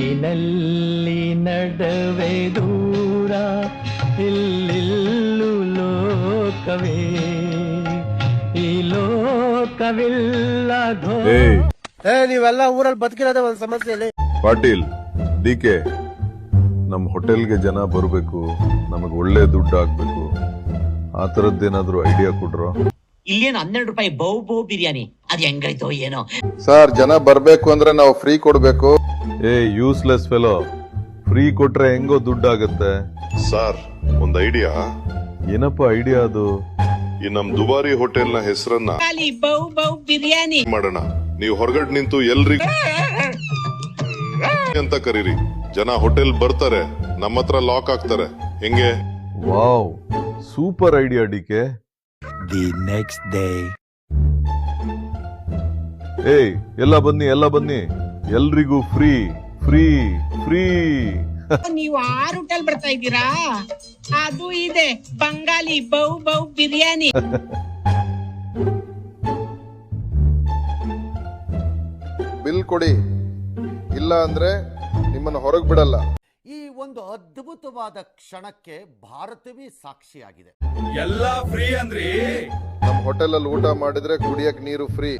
ಬದುಕಿನಲ್ಲಿ ನಡವೆ ದೂರ ಇಲ್ಲಿಲ್ಲು ಲೋಕವೇ ಈ ಲೋಕವಿಲ್ಲ ನೀವೆಲ್ಲ ಊರಲ್ಲಿ ಬದುಕಿರೋದೇ ಒಂದು ಸಮಸ್ಯೆ. ಪಾಟೀಲ್ ಡಿಕೆ ನಮ್ ಹೋಟೆಲ್ಗೆ ಜನ ಬರಬೇಕು, ನಮಗ್ ಒಳ್ಳೆ ದುಡ್ಡು ಆಗ್ಬೇಕು, ಆ ತರದ್ದೇನಾದ್ರೂ ಐಡಿಯಾ ಕೊಡ್ರೋ. ಇಲ್ಲೇನು 12 ರೂಪಾಯಿ ಬೌ ಬಿರಿಯಾನಿ ಅದ್ ಹೆಂಗೈತೋ ಏನೋ. ಸರ್ ಜನ ಬರ್ಬೇಕು ಅಂದ್ರೆ ನಾವು ಫ್ರೀ ಕೊಡ್ಬೇಕು. ಯೂಸ್ಲೆಸ್ ಫೆಲೋ, ಫ್ರೀ ಕೊಟ್ರೆ ಹೆಂಗೋ ದುಡ್ಡು ಆಗತ್ತೆ. ಸರ್ ಒಂದ್ ಐಡಿಯಾ. ಏನಪ್ಪ ಐಡಿಯಾ ಅದು? ಈ ನಮ್ ದುಬಾರಿ ಹೋಟೆಲ್ ನ ಹೆಸರನ್ನ ಬೌ ಬಿರಿಯಾನಿ ಮಾಡೋಣ. ನೀವು ಹೊರಗಡೆ ನಿಂತು ಎಲ್ರಿಗೂ ಅಂತ ಕರೀರಿ. ಜನ ಹೋಟೆಲ್ ಬರ್ತಾರೆ, ನಮ್ಮ ಹತ್ರ ಲಾಕ್ ಆಗ್ತಾರೆ. ಹೆಂಗೆ? Wow, super idea DK. The next day. ಎಲ್ಲ ಬನ್ನಿ, ಎಲ್ರಿಗೂ ಫ್ರೀ ಫ್ರೀ ಫ್ರೀ. ನೀವು 6 ಹೋಟೆಲ್ ಬರ್ತಾ ಇದ್ದೀರಾ? ಅದು ಇದೆ ಬಂಗಾಲಿ ಬೌ ಬಿರಿಯಾನಿ. ಬಿಲ್ ಕೊಡಿ, ಇಲ್ಲ ಅಂದ್ರೆ ನಿಮ್ಮನ್ನು ಹೊರಗೆ ಬಿಡಲ್ಲ. ಈ ಒಂದು ಅದ್ಭುತವಾದ ಕ್ಷಣಕ್ಕೆ ಭಾರತವೇ ಸಾಕ್ಷಿಯಾಗಿದೆ. ಎಲ್ಲ ಫ್ರೀ ಅಂದ್ರಿ. ನಮ್ಮ ಹೋಟೆಲ್ ಅಲ್ಲಿ ಊಟ ಮಾಡಿದ್ರೆ ಕುಡಿಯಕ್ ನೀರು ಫ್ರೀ.